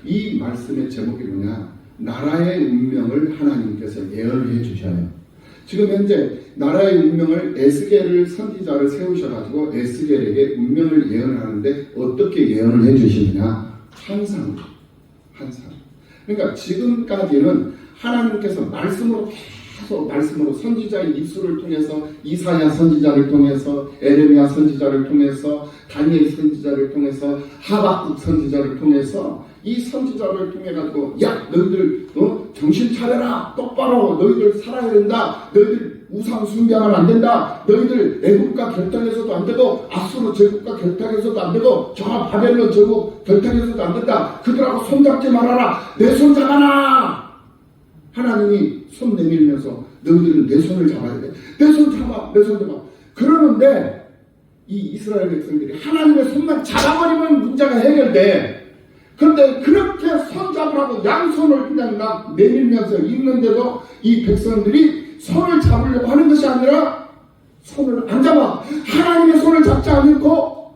이 말씀의 제목이 뭐냐? 나라의 운명을 하나님께서 예언해 주셔요. 지금 현재 나라의 운명을 에스겔을 선지자를 세우셔가지고 에스겔에게 운명을 예언하는데 어떻게 예언을 해주시느냐? 환상으로. 그러니까 지금까지는 하나님께서 말씀으로 계속 말씀으로 선지자의 입술을 통해서 이사야 선지자를 통해서 에레미야 선지자를 통해서 다니엘 선지자를 통해서 하박국 선지자를 통해서 이 선지자를 통해 가지고 야 너희들 정신 차려라 똑바로 너희들 살아야 된다 너희들 우상 숭배하면 안 된다 너희들 애국과 결탁해서도 안 되고 아수르 제국과 결탁해서도 안 되고 저 바벨론 제국 결탁해서도 안 된다 그들하고 손잡지 말아라 내 손 잡아라 하나님이 손 내밀면서 너희들은 내 손을 잡아야 돼 내 손 잡아 내 손 잡아 그러는데 이 이스라엘 백성들이 하나님의 손만 잡아버리면 문제가 해결돼. 그런데 그렇게 손 잡으라고 양손을 그냥 막 내밀면서 있는데도 이 백성들이 손을 잡으려고 하는 것이 아니라 손을 안 잡아. 하나님의 손을 잡지 않고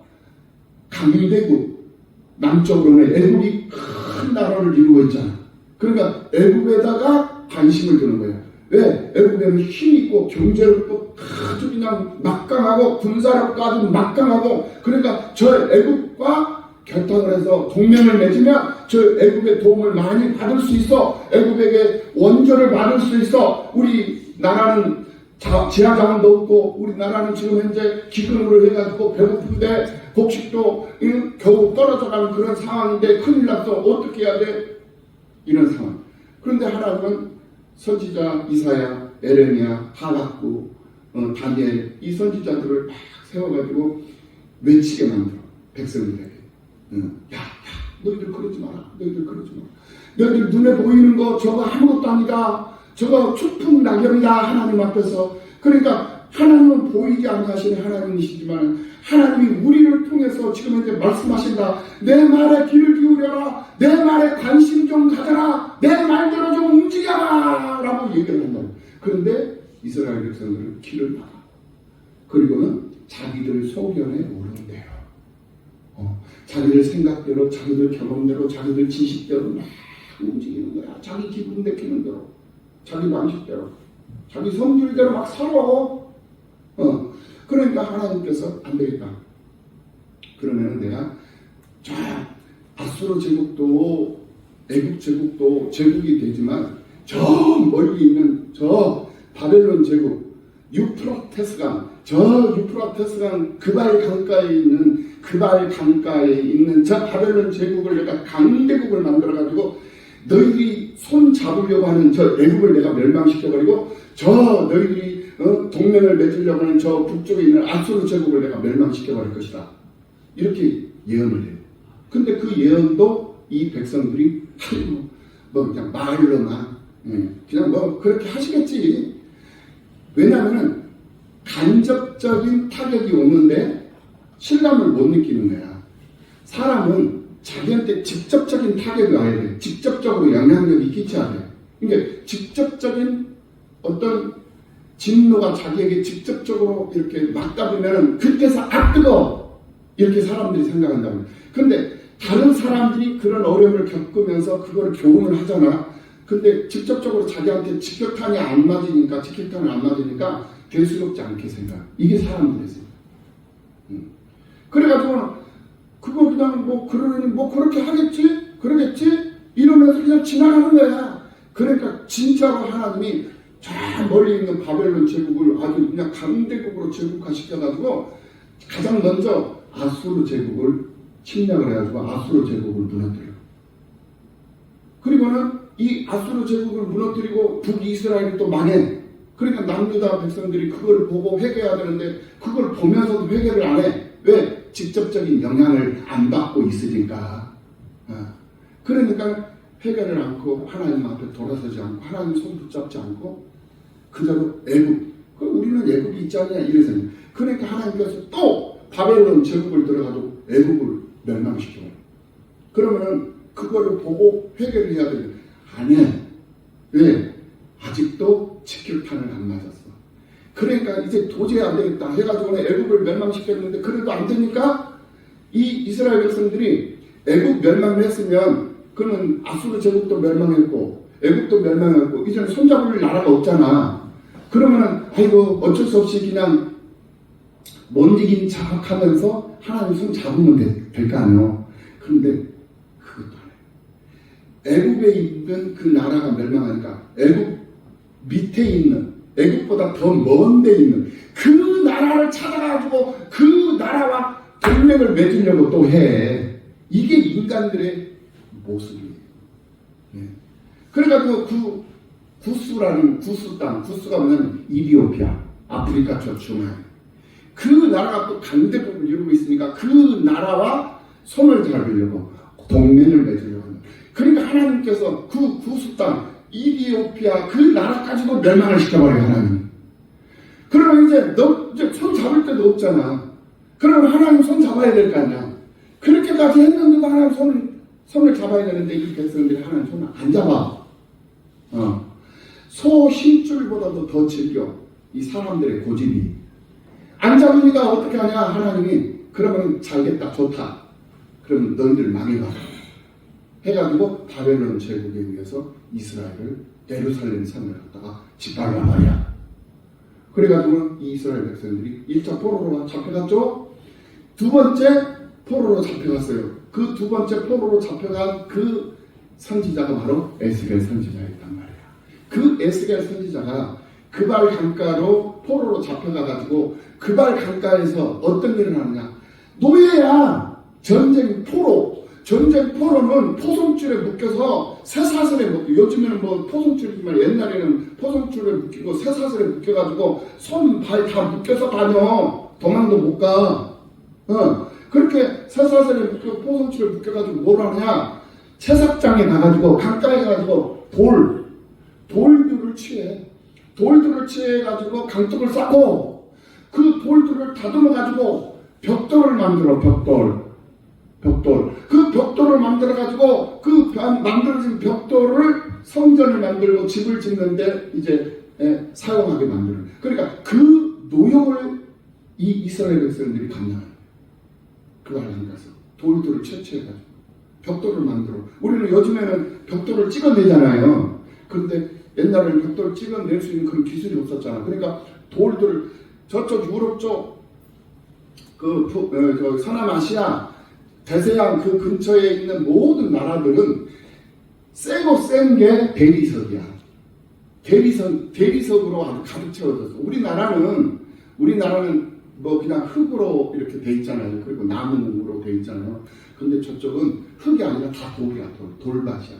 강대국 남쪽으로는 애굽이 큰 나라를 이루고 있잖아. 그러니까 애굽에다가 관심을 두는 거예요. 왜? 애굽에는 힘이 있고 경제력도 아주 그냥 막강하고 군사력도 아주 막강하고 그러니까 저 애굽과 결탁을 해서 동맹을 맺으면 저 애굽의 도움을 많이 받을 수 있어. 애굽에게 원조를 받을 수 있어. 우리 나라는 지하 자원도 없고 우리 나라는 지금 현재 기근으로 해가지고 배고픈데 곡식도 겨우 떨어져가는 그런 상황인데 큰일 났어. 어떻게 해야 돼? 이런 상황. 그런데 하나님은 선지자 이사야, 에레미야, 하박국, 다니엘 이 선지자들을 막 세워가지고 외치게 만들어. 백성들에게. 야, 너희들 그러지 마라. 너희들 그러지 마라. 너희들 눈에 보이는 거 저거 아무것도 아니다. 저거 추풍 낙엽이다. 하나님 앞에서. 그러니까 하나님은 보이지 않게 하시는 하나님이시지만 하나님이 우리를 통해서 지금 현재 말씀하신다. 내 말에 귀를 기울여라. 내 말에 관심 좀 가져라. 내 말대로 좀 움직여라. 라고 얘기를 한다. 그런데 이스라엘 백성들은 귀를 막아. 그리고는 자기들 소견에 오른 대로 자기들 생각대로 자기들 경험대로 자기들 지식대로 막 움직이는 거야. 자기 기분 내키는 대로 자기 방식대로 자기 성질대로 막 살아. 그러니까 하나님께서 안 되겠다. 그러면 내가 저 아수르 제국도 애국 제국도 제국이 되지만 저 멀리 있는 저 바벨론 제국 유프라테스강 저 유프라테스강 그발 강가에 있는 저 바벨론 제국을 내가 강대국을 만들어가지고 너희들이 손 잡으려고 하는 저 애국을 내가 멸망시켜버리고 저 너희들이 동맹을 맺으려고 하는 저 북쪽에 있는 아수르 제국을 내가 멸망시켜버릴 것이다. 이렇게 예언을 해요. 근데 그 예언도 이 백성들이 그냥 말로만 그냥 그렇게 하시겠지. 왜냐하면 간접적인 타격이 오는데 실감을 못 느끼는 거야. 사람은 자기한테 직접적인 타격이 와야 돼. 직접적으로 영향력이 끼쳐야 돼. 그러니까 직접적인 어떤 진노가 자기에게 직접적으로 이렇게 맞닿으면 그때서 뜨거! 이렇게 사람들이 생각한다고. 그런데 다른 사람들이 그런 어려움을 겪으면서 그걸 교훈을 하잖아. 근데 직접적으로 자기한테 직격탄이 안 맞으니까 되스럽지 않게 생각. 이게 사람들의 생각. 그래가지고 그거 그냥 그러니 그렇게 하겠지? 그러겠지? 이러면서 그냥 지나가는 거야. 그러니까 진짜로 하나님이 저 멀리 있는 바벨론 제국을 아주 그냥 강대국으로 제국화시켜가지고 가장 먼저 아수르 제국을 침략을 해가지고 아수르 제국을 무너뜨려. 그리고는 이 아수르 제국을 무너뜨리고 북이스라엘이 또 망해. 그러니까 남유다 백성들이 그걸 보고 회개해야 되는데 그걸 보면서도 회개를 안 해. 왜? 직접적인 영향을 안 받고 있으니까. 그러니까 회개를 않고 하나님 앞에 돌아서지 않고 하나님 손 붙잡지 않고 그대로 애국. 우리는 애국이 있지 않냐 이래서. 그러니까 하나님께서 또 바벨론 제국을 들어가도 애국을 멸망시켜요. 그러면은 그거를 보고 회개를 해야 돼요. 안 해. 왜? 아직도 직격탄을 안 맞았어. 그러니까 이제 도저히 안 되겠다 해가지고는 애국을 멸망시켰는데 그래도 안 되니까 이 이스라엘 백성들이 애국 멸망을 했으면 그러면 아수르 제국도 멸망했고 애국도 멸망했고 이제는 손잡을 나라가 없잖아. 그러면은 아이고 어쩔 수 없이 그냥 못 이긴 척하면서 하나님 손 잡으면 될 거 아니에요. 그런데 그것도 안 해요. 애국에 있는 그 나라가 멸망하니까 애국 밑에 있는 애국보다 더 먼 데 있는 그 나라를 찾아가지고 그 나라와 동맹을 맺으려고 또 해. 이게 인간들의 모습이에요. 네. 그래가지고 그 구스 땅, 구스가 뭐냐면 이디오피아, 아프리카 저 중앙. 그 나라가 또 강대국을 이루고 있으니까 그 나라와 손을 잡으려고 동맹을 맺으려고 합니다. 그러니까 하나님께서 그 구스 땅, 이디오피아 그 나라까지도 멸망을 시켜버려요, 하나님. 그러면 이제 너 이제 손 잡을 데도 없잖아. 그러면 하나님 손 잡아야 될 거 아니야. 그렇게까지 했는데도 하나님 손을 잡아야 되는데 이 백성들이 하나님 손을 안 잡아. 소 힘줄보다도 더 질겨. 이 사람들의 고집이. 안 잡으니까 어떻게 하냐, 하나님이. 그러면 잘겠다, 좋다. 그럼 너희들 망해봐라. 해가지고 바벨론 제국에 의해서 이스라엘을 예루살렘 산을 갖다가 짓밟아 말이야. 그래가지고 이 이스라엘 백성들이 1차 포로로 잡혀갔죠. 두 번째 포로로 잡혀갔어요. 그 두 번째 포로로 잡혀간 그 선지자가 바로 에스겔 선지자였단 말이야. 그 에스겔 선지자가 그발 강가로 포로로 잡혀가가지고 그발 강가에서 어떤 일을 하느냐. 노예야. 전쟁 포로. 전쟁 포로는 포송줄에 묶여서 쇠사슬에 묶여. 요즘에는 뭐 포송줄이지만 옛날에는 포송줄에 묶이고 쇠사슬에 묶여가지고 손, 발 다 묶여서 다녀. 도망도 못 가. 그렇게 쇠사슬에 묶여 포송줄에 묶여가지고 뭘 하냐. 채석장에 가가지고 강가에 가가지고 돌들을 취해. 돌들을 취해가지고 강둑을 쌓고 그 돌들을 다듬어가지고 벽돌을 만들어. 벽돌. 그 벽돌을 만들어가지고 그 만들어진 벽돌을 성전을 만들고 집을 짓는데 이제 사용하게 만드는. 그러니까 그 노역을 이 이스라엘 백성들이 감당해요. 그걸 가서 돌들을 채취해가지고 벽돌을 만들어. 우리는 요즘에는 벽돌을 찍어내잖아요. 그런데 옛날에는 벽돌을 찍어낼 수 있는 그런 기술이 없었잖아. 그러니까 돌들을 저쪽 유럽 쪽 그 서남아시아 대서양 그 근처에 있는 모든 나라들은 세고 센 게 대리석이야. 대리석으로 아주 가득 채워졌어. 우리나라는 뭐 그냥 흙으로 이렇게 돼 있잖아요. 그리고 나무로 돼 있잖아요. 근데 저쪽은 흙이 아니라 다 돌이야. 돌밭이야.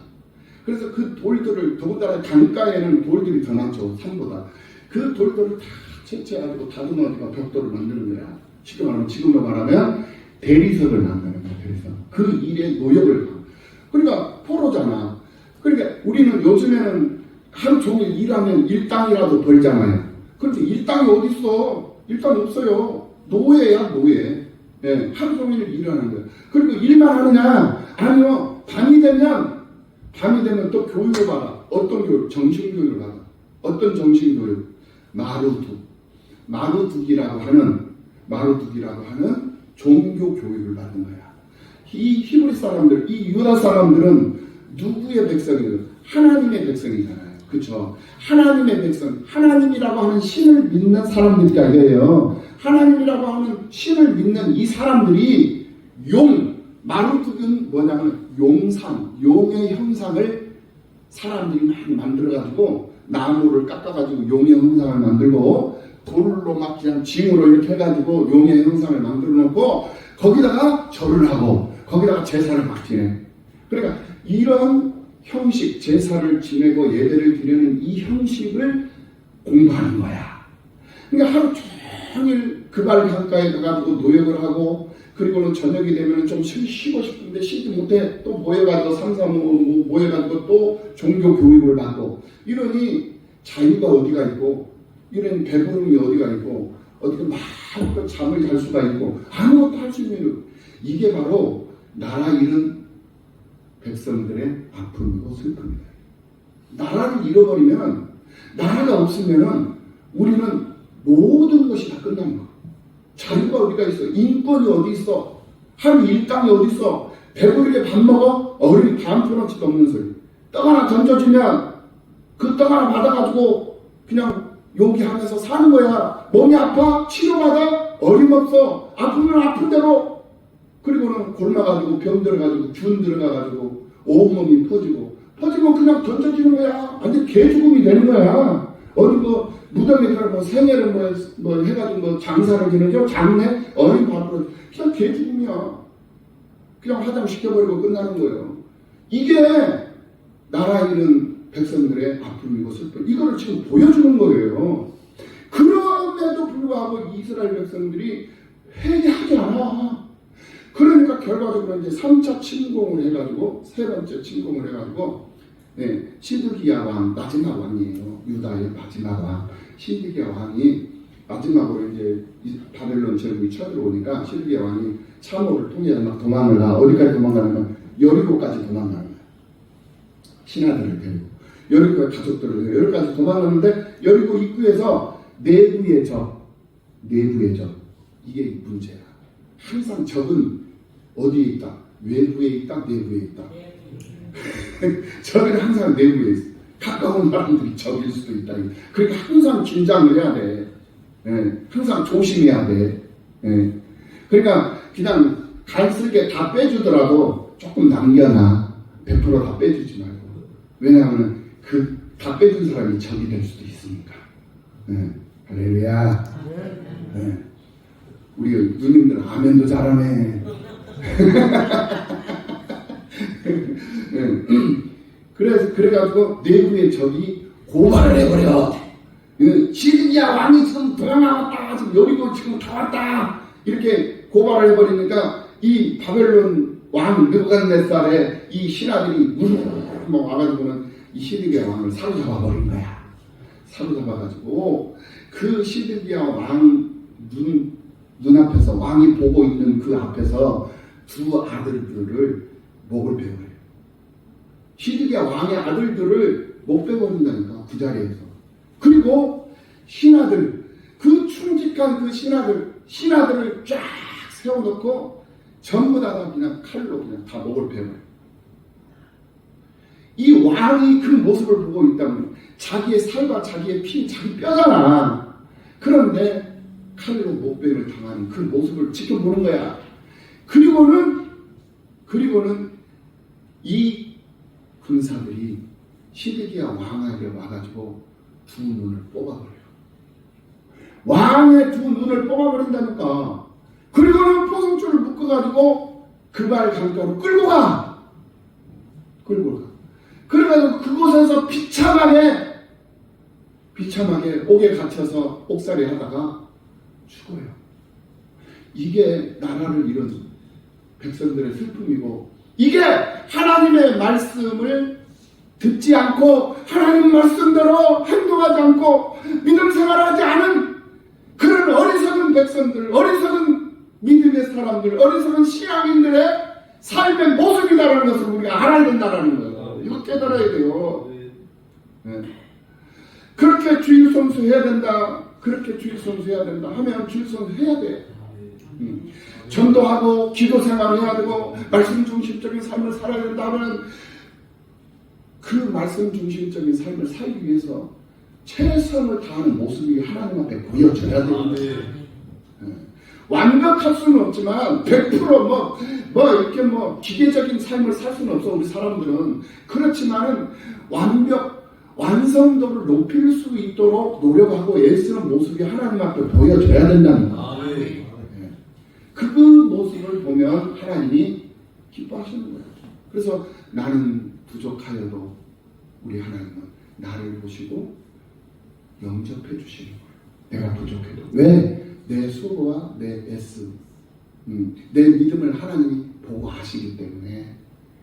그래서 그 돌들을, 더군다나 강가에는 돌들이 더 많죠. 산보다. 그 돌들을 다 채취해가지고 다듬어가지고 벽돌을 만드는 거야. 쉽게 말하면, 지금으로 말하면 대리석을 만드는 거야. 대리석. 그 일에 노역을 하. 그러니까 포로잖아. 그러니까 우리는 요즘에는 하루 종일 일하면 일당이라도 벌잖아요. 그런데 일당이 어디 있어? 일당 없어요. 노예야, 노예. 예, 하루 종일 일하는 거예요. 그리고 일만 하느냐? 아니요. 밤이 되면 또 교육을 받아. 어떤 교육? 정신교육을 받아. 어떤 정신교육? 마루둑이라고 하는 종교 교육을 받는 거야. 이 히브리 사람들, 이 유다 사람들은 누구의 백성이에요? 하나님의 백성이잖아요. 그렇죠? 하나님의 백성, 하나님이라고 하는 신을 믿는 사람들이 아니에요. 하나님이라고 하는 신을 믿는 이 사람들이 마루둑은 뭐냐면 용의 형상을 사람들이 많이 만들어가지고 나무를 깎아가지고 용의 형상을 만들고 돌로 막 그냥 징으로 이렇게 해가지고 용의 형상을 만들어 놓고 거기다가 절을 하고 거기다가 제사를 막 지내. 그러니까 이런 형식, 제사를 지내고 예배를 드리는 이 형식을 공부하는 거야. 그러니까 하루 종일 그발 강가에 가가지고 노역을 하고 그리고는 저녁이 되면 좀 쉬고 싶은데 쉬지 못해. 또 모여가지고 삼삼오오 모여가지고 또 종교 교육을 받고 이러니 자유가 어디가 있고 이런 배부름이 어디가 있고 어디가 막 잠을 잘 수가 있고 아무것도 할 수 있는 이게 바로 나라 잃은 백성들의 아픔이고 슬픔이다. 나라를 잃어버리면 나라가 없으면 우리는 모든 것이 다 끝나는 거야. 자유가 어디가 있어? 인권이 어디 있어? 하루 일당이 어디 있어? 배부르게 밥 먹어? 어린 반푼어치도 없는 소리. 떡 하나 던져주면 그 떡 하나 받아가지고 그냥 요기하면서 사는 거야. 몸이 아파? 치료받아? 어림없어. 아프면 아픈 대로. 그리고는 굶어가지고 병 들어가지고 균 들어가가지고 온몸이 퍼지고 그냥 던져지는 거야. 완전 개죽음이 되는 거야. 어디 뭐 무덤에 들어가고 생애를 뭐 해가지고 뭐 장사를 지내죠. 장례 어린 밥으로 그냥 개죽음이야. 그냥 화장시켜버리고 끝나는 거예요. 이게 나라 잃은 백성들의 아픔이고 슬픔. 이거를 지금 보여주는 거예요. 그럼에도 불구하고 이스라엘 백성들이 회개하지 않아. 그러니까 결과적으로 이제 3차 침공을 해가지고 세 번째 침공을 해가지고 시드기야 왕 마지막 왕이에요. 유다의 마지막 왕 시드기야 왕이 마지막으로 이제 바벨론 제국이 쳐들어오니까 시드기야 왕이 참호를 통해서 막 도망을 가. 어디까지 도망가냐면 여리고까지 도망가는 거야. 신하들을 데리고 여리고의 가족들을 데리고 여기까지 도망가는데 여리고 입구에서 내부의 적 이게 문제야. 항상 적은 어디에 있다? 외부에 있다? 내부에 있다? 적은 항상 내부에 있어. 가까운 사람들이 적일 수도 있다. 그러니까 항상 긴장을 해야 돼. 항상 조심해야 돼. 그러니까 그냥 간쓸게 다 빼주더라도 조금 남겨놔. 100% 다 빼주지 말고. 왜냐하면 그 다 빼준 사람이 적이 될 수도 있으니까. 할렐루야. 우리 누님들 아멘도 잘하네. 그래가지고 내부의 적이 고발을 해버려. 시드기야 왕이 지금 도망나왔다. 지금 여리고 지금 다 왔다. 이렇게 고발을 해버리니까 이 바벨론 왕 느부갓네살의 이 신하들이 막 와가지고는 이 시드기야 왕을 사로잡아버린 거야. 사로잡아가지고 그 시드기야 왕 눈앞에서 왕이 보고 있는 그 앞에서 두 아들들을 목을 베어버려요. 시드기야 왕의 아들들을 목 베어버린다니까 그 자리에서. 그리고 신하들 그 충직한 그 신하들을 쫙 세워놓고 전부 다 그냥 칼로 그냥 다 목을 베어버려요. 이 왕이 그 모습을 보고 있다면 자기의 살과 자기의 피, 자기 뼈잖아. 그런데 칼로 목베임을 당하는 그 모습을 지켜보는 거야. 그리고는 이 군사들이 시드기야 왕에게 와가지고 두 눈을 뽑아버려요. 왕의 두 눈을 뽑아버린다니까. 그리고는 포승줄을 묶어가지고 그 발 강가로 끌고 가. 그래가지고 그곳에서 비참하게 옥에 갇혀서 옥살이 하다가 죽어요. 이게 나라를 잃은 백성들의 슬픔이고, 이게 하나님의 말씀을 듣지 않고 하나님 말씀대로 행동하지 않고 믿음 생활하지 않은 그런 어리석은 백성들, 어리석은 믿음의 사람들, 어리석은 신앙인들의 삶의 모습이다라는 것을 우리가 알아야 된다는 거예요. 이거 깨달아야 돼요. 그렇게 주일 성수해야 된다. 그렇게 주일 성수해야 된다 하면 주일 성수해야 돼. 전도하고 기도 생활을 해야 되고 말씀 중심적인 삶을 살아야 된다 하면 그 말씀 중심적인 삶을 살기 위해서 최선을 다하는 모습이 하나님 앞에 보여져야 됩니다. 완벽할 수는 없지만 100% 이렇게 기계적인 삶을 살 수는 없어. 우리 사람들은. 그렇지만은 완성도를 높일 수 있도록 노력하고 애쓰는 모습이 하나님 앞에 보여져야 된다는 거예요. 그 모습을 보면 하나님이 기뻐하시는 거예요. 그래서 나는 부족하여도 우리 하나님은 나를 보시고 영접해 주시는 거예요. 내가 부족해도. 왜? 내 수고와 내 애씀, 내 믿음을 하나님이 보고 하시기 때문에.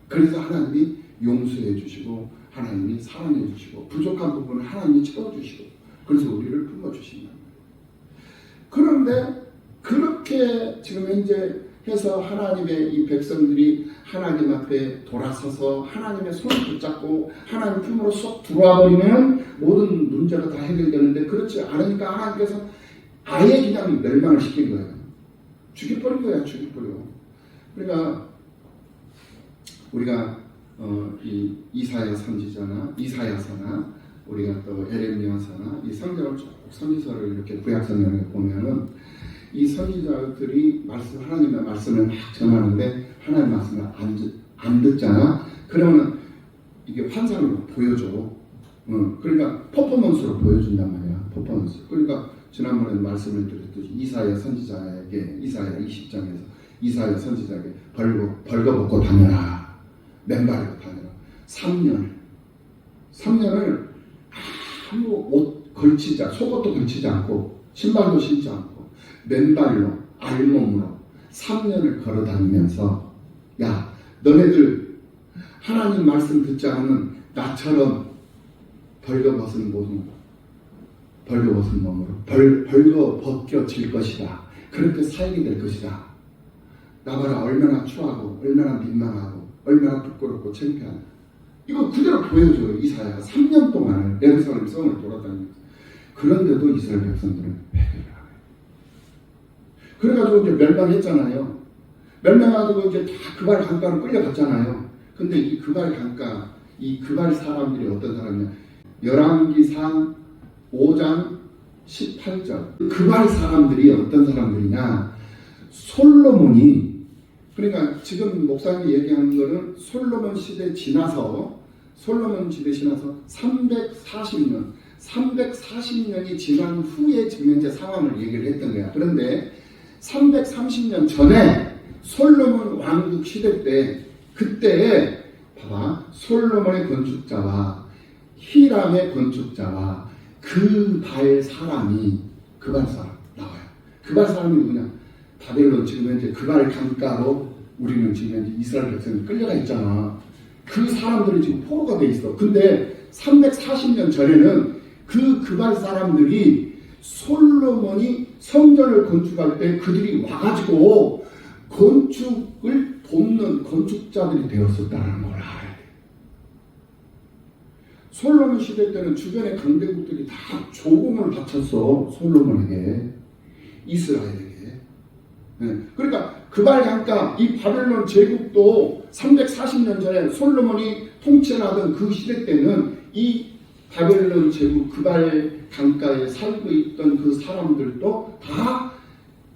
그래서 하나님이 용서해 주시고 하나님이 사랑해 주시고 부족한 부분을 하나님이 채워주시고 그래서 우리를 품어주신다. 그런데 그렇게 지금 현재 해서 하나님의 이 백성들이 하나님 앞에 돌아서서 하나님의 손을 붙잡고 하나님 품으로 쏙 들어와 버리면 모든 문제가 다 해결되는데 그렇지 않으니까 하나님께서 아예 그냥 멸망을 시킨 거예요. 죽여버린 거야. 그러니까 우리가 이 이사야 선지자나 이사야서나 우리가 또 에레미야서나 이 성경을 쭉 선지서를 이렇게 구약성경에 보면은 이 선지자들이 하나님의 말씀을 막 전하는데 하나님의 말씀을 안 듣잖아. 그러면 이게 환상으로 보여줘. 그러니까 퍼포먼스로 보여준단 말이야. 퍼포먼스. 그러니까 지난번에 말씀을 드렸듯이 이사야 선지자에게 이사야 20장에서 이사야 선지자에게 벌거벗고 다녀라. 맨발로 다녀라. 3년을 아무 옷 걸치지 속옷도 걸치지 않고 신발도 신지 않고 맨발로 알몸으로 3년을 걸어 다니면서 야 너네들 하나님 말씀 듣지 않으면 나처럼 벌거벗은 몸으로 벌거벗겨질 것이다. 그렇게 살게 될 것이다. 나봐라 얼마나 추하고 얼마나 민망하고 얼마나 부끄럽고 창피하다. 이거 그대로 보여줘요. 이사야가 3년 동안을 예루살렘 성을 돌아다니면서. 그런데도 이스라엘 백성들은 회개를 안 해요. 그래가지고 이제 멸망했잖아요. 멸망하고 이제 다 그발 강가로 끌려갔잖아요. 근데 이 그발 강가, 이 그발 사람들이 어떤 사람이냐? 열왕기상 5장 18절. 그발 사람들이 어떤 사람들이냐? 솔로몬이, 그러니까 지금 목사님이 얘기하는 거는 솔로몬 시대 지나서 340년이 지난 후에 지금 이제 상황을 얘기를 했던 거야. 그런데 330년 전에 솔로몬 왕국 시대 때, 그때 봐봐, 솔로몬의 건축자와 히람의 건축자와 그발 사람 나와요. 그발 사람이 누구냐? 바벨론 지금 현재 그발 강가로 우리는 지금 현재 이스라엘 백성이 끌려가 있잖아. 그 사람들이 지금 포로가 돼 있어. 근데 340년 전에는 그발 사람들이 솔로몬이 성전을 건축할 때 그들이 와가지고 건축을 돕는 건축자들이 되었었다는 걸 알아야 돼. 솔로몬 시대 때는 주변의 강대국들이 다 조공을 바쳤어. 솔로몬에게, 이스라엘에게. 그러니까 그발 강가, 이 바벨론 제국도 340년 전에 솔로몬이 통치하던 그 시대 때는 이 바벨론 제국 그발 강가에 살고 있던 그 사람들도 다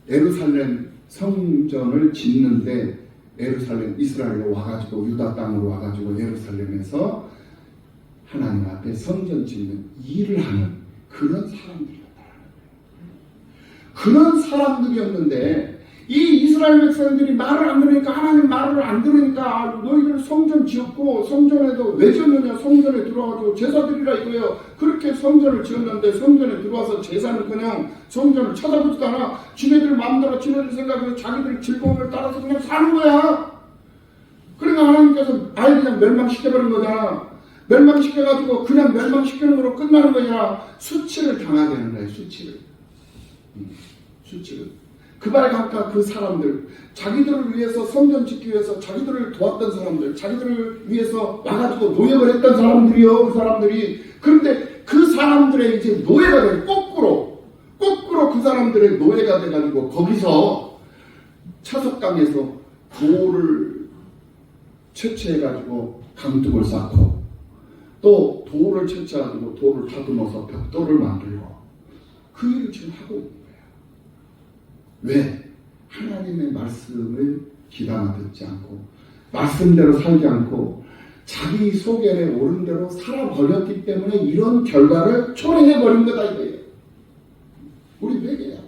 예루살렘 성전을 짓는데 예루살렘 이스라엘로 와가지고 유다 땅으로 와가지고 예루살렘에서 하나님 앞에 성전 짓는 일을 하는 그런 사람들이었는데 이 이스라엘 백성들이 말을 안 들으니까, 하나님 말을 안 들으니까 너희들 성전 지었고 성전에도 왜 지었느냐, 성전에 들어와가지고 제사 드리라 이거예요. 그렇게 성전을 지었는데 성전에 들어와서 제사는 그냥 성전을 쳐다보지도 않아. 지네들 마음대로 지네들 생각으로 자기들 즐거움을 따라서 그냥 사는 거야. 그러니까 하나님께서 아예 그냥 멸망시켜버린 거잖아. 멸망시켜가지고 그냥 멸망시키는 거로 끝나는 거냐. 수치를 당하게 하는 거야. 수치를. 그발 강가 그 사람들, 자기들을 위해서 성전 짓기 위해서 자기들을 도왔던 사람들, 자기들을 위해서 와가지고 노역을 했던 사람들이요. 그 사람들이. 그런데 그 사람들의 이제 노예가 돼. 거꾸로 그 사람들의 노예가 돼가지고 거기서 차석강에서 돌을 채취해가지고 강둑을 쌓고, 또 돌을 채취해가지고 돌을 다듬어서 벽돌을 만들고, 그 일을 지금 하고 있는 거예요. 왜? 하나님의 말씀을 귀담아 듣지 않고 말씀대로 살지 않고 자기 소견에 오른 대로 살아버렸기 때문에 이런 결과를 초래해버린 거다 이거예요. 우리 회개야.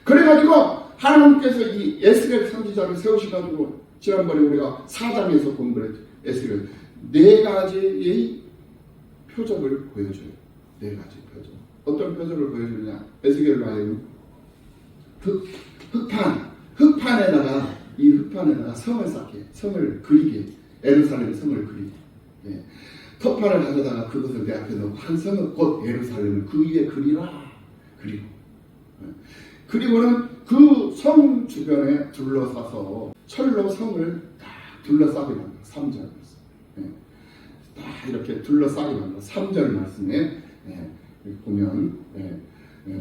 그래가지고 하나님께서 이 에스겔 선지자를 세우셔가지고 지난번에 우리가 4장에서 공부를 했죠. 에스겔 4가지의 표적을 보여줘요. 4가지 표적. 어떤 표적을 보여주느냐? 에스겔로 하여금 흙판에다가 이 흙판에다가 성을 쌓게, 성을 그리게, 예루살렘 성을 그리게. 예. 톱판을 가져다가 그것을 내 앞에 놓고 한 성은 곧 예루살렘을 그 위에 그리라. 그리고 그리고는 그 성 주변에 둘러싸서 철로 성을 딱 둘러싸게 만들어. 3절 말씀. 예. 딱 이렇게 둘러싸게 만들어. 3절 말씀에 보면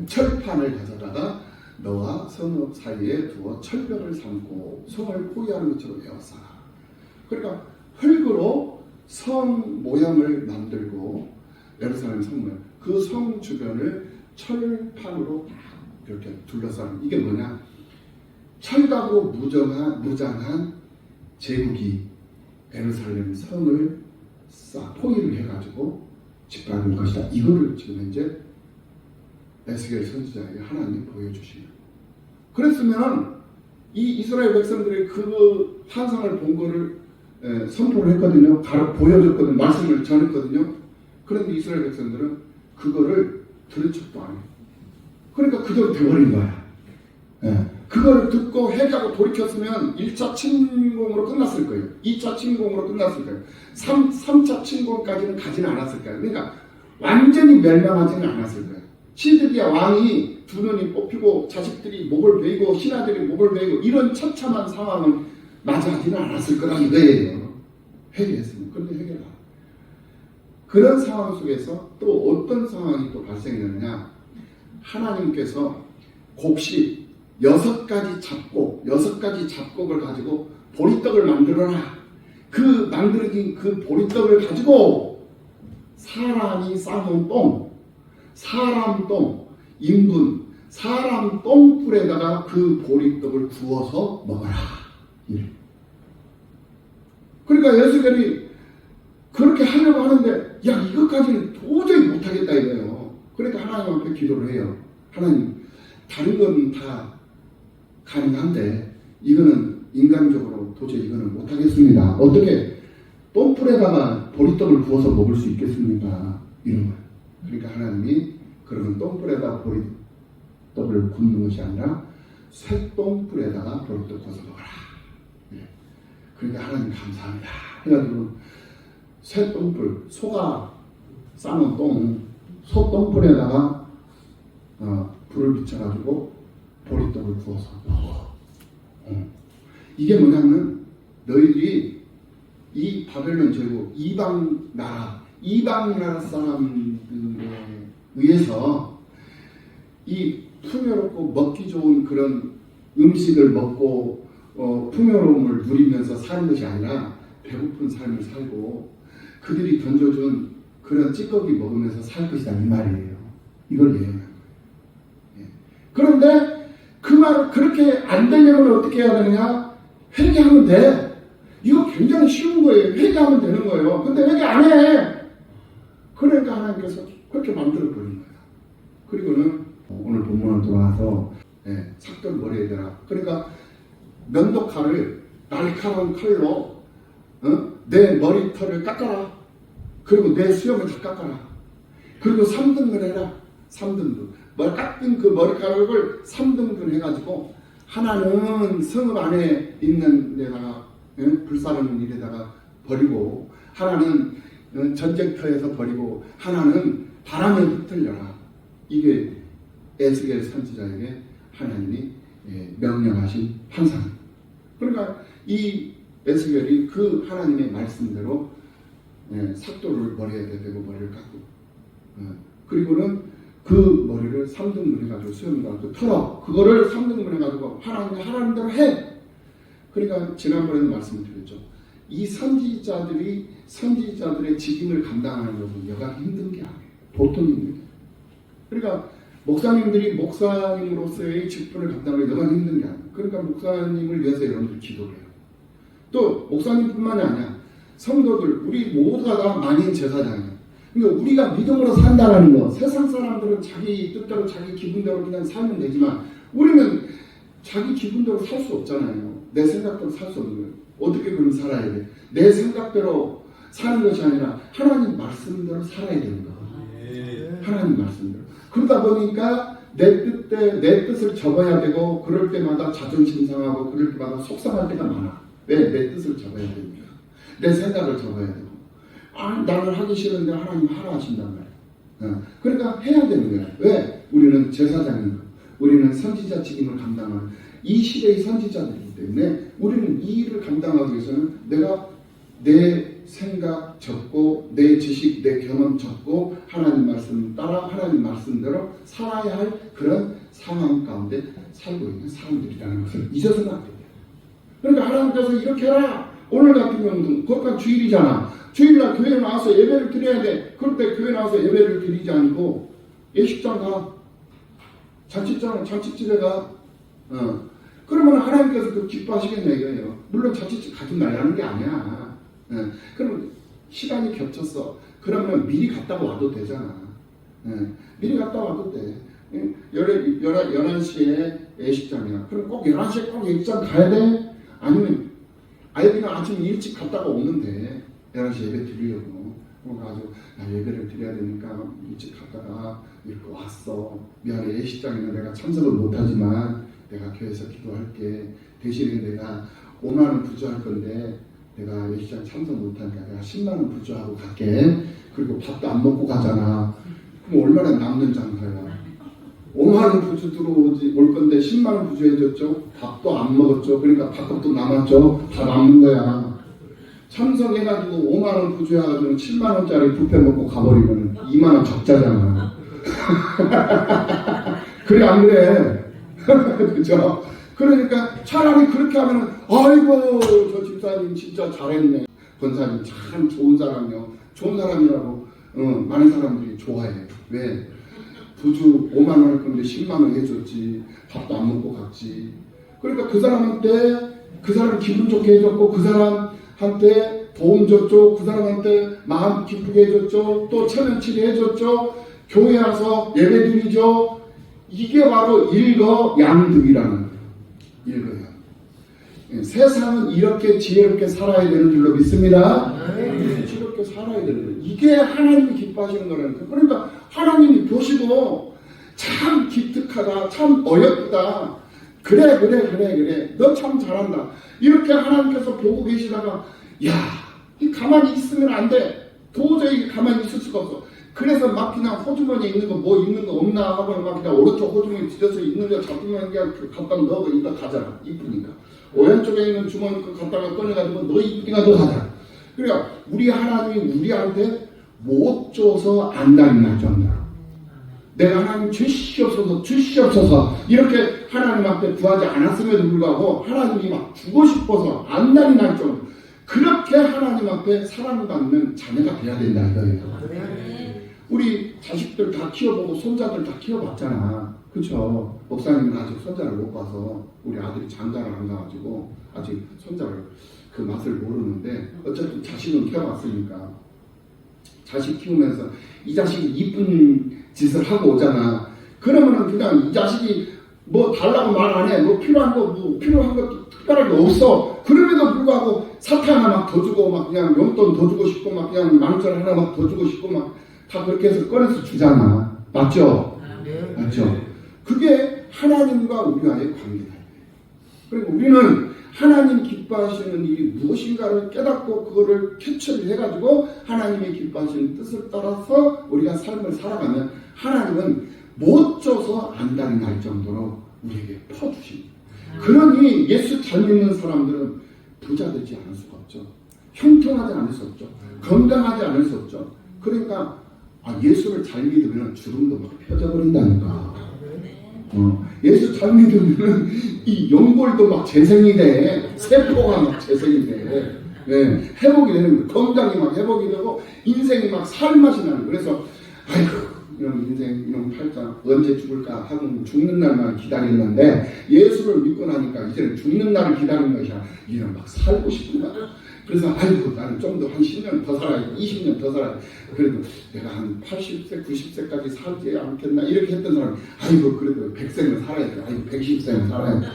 철판을 가져다가 너와 성읍 사이에 두어 철벽을 삼고 성을 포위하는 것처럼 에워싸라. 그러니까 흙으로 성 모형을 만들고 예루살렘 성 모형 그 성 주변을 철판으로 딱 이렇게 둘러싸는 이게 뭐냐 철갑으로 무장한 제국이 예루살렘 성을 포위를 해가지고 짓밟을 것이다. 이거를 지금 현재 에스겔 선지자에게 하나님이 보여주시는. 그랬으면 이 이스라엘 백성들이 그 환상을 본 거를 선포를 했거든요. 보여줬거든요. 말씀을 전했거든요. 그런데 이스라엘 백성들은 그거를 들은 척도 안 해요. 그러니까 그대로 돼버린 거야. 그걸 듣고 해가고 돌이켰으면 1차 침공으로 끝났을 거예요. 2차 침공으로 끝났을 거예요. 3차 침공까지는 가지는 않았을 거예요. 그러니까 완전히 멸망하지는 않았을 거예요. 시드기야 왕이 두 눈이 뽑히고 자식들이 목을 베이고 신하들이 목을 베이고 이런 처참한 상황은 맞이하지는 않았을 거라 이거예요. 회개했습니다. 그런데 회개가 그런 상황 속에서 또 어떤 상황이 또 발생되느냐 하나님께서 곡식 6가지 잡곡을 가지고 보리떡을 만들어라. 그 만들어진 그 보리떡을 가지고 사람이 싸놓은 똥, 사람 똥, 인분, 사람 똥불에다가 그 보리떡을 구워서 먹어라. 그러니까 예수님이 그렇게 하려고 하는데 야 이것까지는 도저히 못하겠다 이거예요. 그러니까 하나님 앞에 기도를 해요. 하나님 다른 건 다 가능한데 이거는 인간적으로 도저히 이거는 못하겠습니다. 어떻게 똥불에다가 보리떡을 구워서 먹을 수 있겠습니까? 이런 거예요. 그러니까 하나님이 그러면 똥불에다가 보리떡을 굽는 것이 아니라 쇠똥불에다가 보리떡 구워서 먹어라. 그러니까 하나님 감사합니다. 해가지고 쇠똥불, 소가 싸놓은 똥, 소똥불에다가 불을 붙여가지고 보리떡을 구워서 먹어. 이게 뭐냐면 너희들이 이 바벨론 제국 이방 나라 사람들에 의해서 이 풍요롭고 먹기 좋은 그런 음식을 먹고 풍요로움을 누리면서 사는 것이 아니라 배고픈 삶을 살고 그들이 던져준 그런 찌꺼기 먹으면서 살 것이다 이 말이에요. 이걸 예언하는 거예요. 그런데 그 말을 그렇게 안 되려면 어떻게 해야 되느냐? 회개하면 돼. 이거 굉장히 쉬운 거예요. 회개하면 되는 거예요. 근데 회개 안 해. 그러니까 하나님께서 그렇게 만들어버린 거예요. 그리고는 오늘 본문으로 돌아와서 삭돌 머리에 대라. 그러니까 면도칼을 날카로운 칼로 내 머리털을 깎아라. 그리고 내 수염을 다 깎아라. 그리고 3등분 해라. 3등분. 깎은 그 머리카락을 3등분 해가지고 하나는 성읍 안에 있는 데다가 불사르는 일에다가 버리고 하나는 전쟁터에서 버리고 하나는 바람에 흩날려라. 이게 에스겔 선지자에게 하나님이 명령하신 환상. 그러니까 이 에스겔이 그 하나님의 말씀대로 삭도를 머리에 대고 머리를 깎고 그리고는 그 머리를 3등분 해가지고 수염을 가지고 털어 그거를 3등분 해가지고 하나님대로 해. 그러니까 지난번에도 말씀드렸죠. 이 선지자들의 직임을 감당하는 것은 여간 힘든 게 아니에요. 보통 힘든 게. 그러니까 목사님들이 목사님으로서의 직분을 감당하는 여간 힘든 게 아니에요. 그러니까 목사님을 위해서 여러분들 기도를 해요. 또 목사님뿐만이 아니야. 성도들 우리 모두가 다 만인 제사장이에요. 그러니까 우리가 믿음으로 산다는 거, 세상 사람들은 자기 뜻대로 자기 기분대로 그냥 살면 되지만 우리는 자기 기분대로 살 수 없잖아요. 내 생각대로 살 수 없는 거예요. 어떻게 그럼 살아야 돼? 내 생각대로 사는 것이 아니라 하나님 말씀대로 살아야 되는 거예요. 하나님 말씀대로. 그러다 보니까 내 뜻을 접어야 되고 그럴 때마다 자존심 상하고 그럴 때마다 속상할 때가 많아. 왜? 내 뜻을 접어야 됩니다. 내 생각을 접어야 되고 나는 하기 싫은데 하나님 하라 하신단 말이야. 그러니까 해야 되는 거야. 왜? 우리는 제사장인 거. 우리는 선지자 직임을 감당하는 이 시대의 선지자들이기 때문에 우리는 이 일을 감당하기 위해서는 내가 내 생각 적고 내 지식, 내 경험 적고 하나님 말씀 따라 하나님 말씀대로 살아야 할 그런 상황 가운데 살고 있는 사람들이라는 것을 잊어서는 안 됩니다. 그러니까 하나님께서 이렇게 해라. 오늘 같은 경우는 그것과 주일이잖아. 주일날 교회 나와서 예배를 드려야 돼. 그런데 교회 나와서 예배를 드리지 않고 예식장 가. 잔치집에 가. 그러면 하나님께서 그 기뻐하시겠냐 이거예요. 물론 잔치집 같은 날 하는 게 아니야. 그러면 시간이 겹쳤어. 그러면 미리 갔다 와도 되잖아. 미리 갔다 와도 돼. 11시에 예식장이야. 그럼 꼭 11시에 꼭 예식장 가야 돼? 아니면 아예 그냥 아침 일찍 갔다가 오면 돼. 11시 예배 드리려고. 그래가지고 예배를 드려야 되니까 일찍 갔다가 이렇게 왔어. 미안해, 예식장에는 내가 참석을 못하지만 내가 교회에서 기도할게. 대신에 내가 5만 원 부조할 건데 내가 예식장 참석 못하니까 내가 10만 원 부조하고 갈게. 그리고 밥도 안 먹고 가잖아. 그럼 얼마나 남는 장사야. 5만 원 부조 올 건데 10만 원 부조해줬죠. 밥도 안 먹었죠. 그러니까 밥값도 남았죠. 다 남는 거야. 참석해가지고 5만 원 부조해가지고 7만 원짜리 뷔페 먹고 가버리면 2만 원 적자잖아. 그래 안 그래? 그죠? 그러니까 차라리 그렇게 하면은 아이고 저 집사님 진짜 잘했네. 권사님 참 좋은 사람이요. 좋은 사람이라고 많은 사람들이 좋아해. 왜? 부주 5만 원 할 건데 10만 원 해줬지. 밥도 안 먹고 갔지. 그러니까 그 사람한테 그 사람 기분 좋게 해줬고 그 사람한테 도움 줬죠. 그 사람한테 마음 기쁘게 해줬죠. 또 체면치게 해줬죠. 교회 와서 예배 드리죠. 이게 바로 일거양득이라는 일거양. 세상은 이렇게 지혜롭게 살아야 되는 줄로 믿습니다. 지혜롭게 살아야 되는 거예요. 이게 하나님이 기뻐하시는 거라니까. 그러니까 하나님이 보시고 참 기특하다, 참 어여쁘다. 그래. 너 참 잘한다. 이렇게 하나님께서 보고 계시다가 야, 이 가만히 있으면 안 돼. 도저히 가만히 있을 수가 없어. 그래서 막 그냥 호주머니에 있는 거 뭐 있는 거 없나 하고 막 그냥 오른쪽 호주머니 뒤져서 있는 거 잡으면 그냥 갖다 넣어 이따 가잖아. 이쁘니까. 오른쪽에 있는 주머니 거 갖다가 꺼내가지고 너 이쁘니까 너 가자. 그러니까 우리 하나님이 우리한테 못 줘서 안 다니는 정도로 내가 하나님 주시옵소서 이렇게 하나님 앞에 구하지 않았음에도 불구하고 하나님이 막 주고 싶어서 안 다니는 정도로 그렇게 하나님 앞에 사랑받는 자녀가 돼야 된다 이거예요. 우리 자식들 다 키워보고 손자들 다 키워봤잖아. 그쵸? 목사님은 아직 손자를 못 봐서 우리 아들이 장가를 안 가가지고 아직 손자를 그 맛을 모르는데 어쨌든 자식은 키워봤으니까 자식 키우면서 이 자식이 이쁜 짓을 하고 오잖아. 그러면은 그냥 이 자식이 뭐 달라고 말 안 해. 뭐 필요한 거 특별하게 없어. 그럼에도 불구하고 사탕 하나 막 더 주고 막 그냥 용돈 더 주고 싶고 막 그냥 만원짜리 하나 막 더 주고 싶고 막 다 그렇게 해서 꺼내서 주잖아. 맞죠? 네. 맞죠? 그게 하나님과 우리와의 관계다. 그리고 우리는 하나님 기뻐하시는 일이 무엇인가를 깨닫고 그거를 캐치를 해가지고 하나님의 기뻐하시는 뜻을 따라서 우리가 삶을 살아가면 하나님은 못 줘서 안달이 날 정도로 우리에게 퍼주십니다. 그러니 예수 잘 믿는 사람들은 부자 되지 않을 수가 없죠. 형통하지 않을 수 없죠. 건강하지 않을 수 없죠. 그러니까 예수를 잘 믿으면 주름도 막 펴져버린다니까. 예수 잘 믿으면 이 연골도 막 재생이 돼. 세포가 막 재생이 돼. 네, 회복이 되는 거예요. 건강이 막 회복이 되고 인생이 막 살맛이 나는 거예요. 그래서 아이고 이런 인생 이런 팔자 언제 죽을까 하고 죽는 날만 기다렸는데 예수를 믿고 나니까 이제는 죽는 날을 기다리는 것이 아니라 이제는 막 살고 싶은 거야. 그래서 아이고 나는 좀 더 한 10년 더 살아야 돼. 20년 더 살아야 돼. 그래도 내가 한 80세 90세까지 살지 않겠나 이렇게 했던 사람이 아이고 그래도 100세는 살아야 돼. 아이고 110세는 살아야 돼.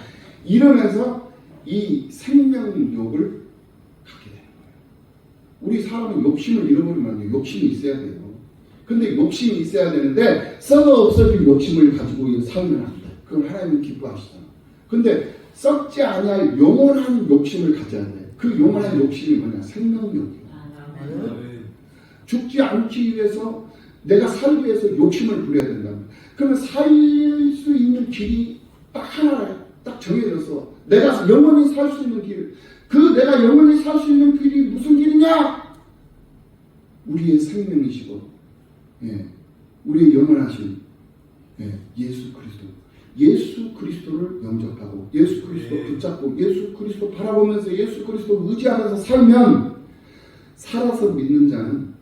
이러면서 이 생명욕을 갖게 되는 거예요. 우리 사람은 욕심을 잃어버리면 안 돼요. 욕심이 있어야 돼요. 근데 욕심이 있어야 되는데 썩어 없어질 욕심을 가지고 살면 안 돼. 그걸 하나님은 기뻐하시잖아. 근데 썩지 아니할 영원한 욕심을 가져야 돼. 그 영원한 욕심이 뭐냐? 생명욕이에요. 죽지 않기 위해서 내가 살기 위해서 욕심을 부려야 된다. 그러면 살 수 있는 길이 딱 하나 딱 정해져서 내가 영원히 살 수 있는 길. 그 내가 영원히 살 수 있는 길이 무슨 길이냐? 우리의 생명이시고 우리의 영원하신 예수 그리스도 예수 그리스도를 영접하고 예수 그리스도 붙잡고 예수 그리스도 바라보면서 예수 그리스도 의지하면서 살면 살아서 믿는 자는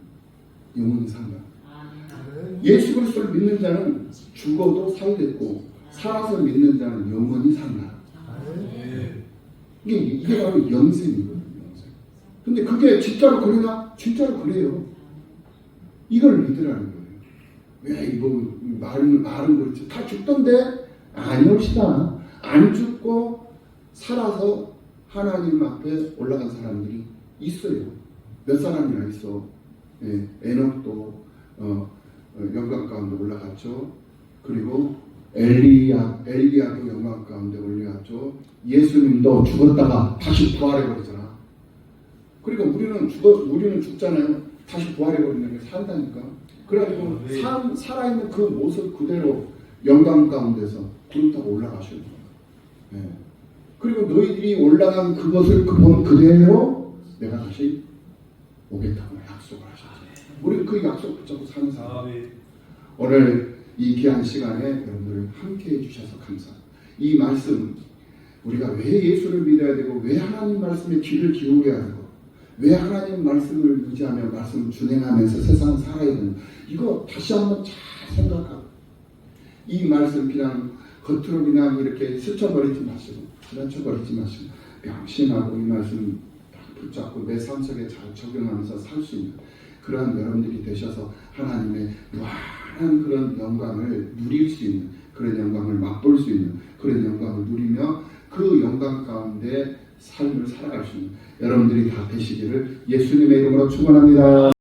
영원히 산다. 예수 그리스도를 믿는 자는 죽어도 살겠고 살아서 믿는 자는 영원히 산다. 이게 바로 영생이거든요. 영생. 근데 그게 진짜로 그러냐? 진짜로 그래요. 이걸 믿으라는 거예요. 왜 이거 말은 그렇지. 다 죽던데 아니옵시다. 안 죽고 살아서 하나님 앞에 올라간 사람들이 있어요. 몇 사람이나 있어. 예, 에녹도 영광 가운데 올라갔죠. 그리고 엘리야도 영광 가운데 올라갔죠. 예수님도 죽었다가 다시 부활해버리잖아. 그리고 우리는 죽잖아요. 다시 부활해버리는 게 산다니까. 그래가지고 살아있는 그 모습 그대로 영광 가운데서 구름 타고 올라가시는 거예요. 네. 그리고 너희들이 올라간 그것을 본 그대로 내가 다시 오겠다고 약속을 하셨죠. 우리 그 약속 붙잡고 사는 사람. 오늘 이 귀한 시간에 여러분들 함께해 주셔서 감사합니다. 이 말씀 우리가 왜 예수를 믿어야 되고 왜 하나님 말씀에 귀를 기울여야 되고 왜 하나님 말씀을 유지하며 말씀을 준행하면서 세상을 살아야 되는 이거 다시 한번 잘 생각하고 이 말씀 그냥 겉으로 그냥 이렇게 스쳐버리지 마시고 지나쳐버리지 마시고 명심하고 이 말씀 딱 붙잡고 내 삶 속에 잘 적용하면서 살 수 있는 그러한 여러분들이 되셔서 하나님의 무한한 그런 영광을 누릴 수 있는 그런 영광을 맛볼 수 있는 그런 영광을 누리며 그 영광 가운데 삶을 살아갈 수 있는 여러분들이 다 되시기를 예수님의 이름으로 축원합니다.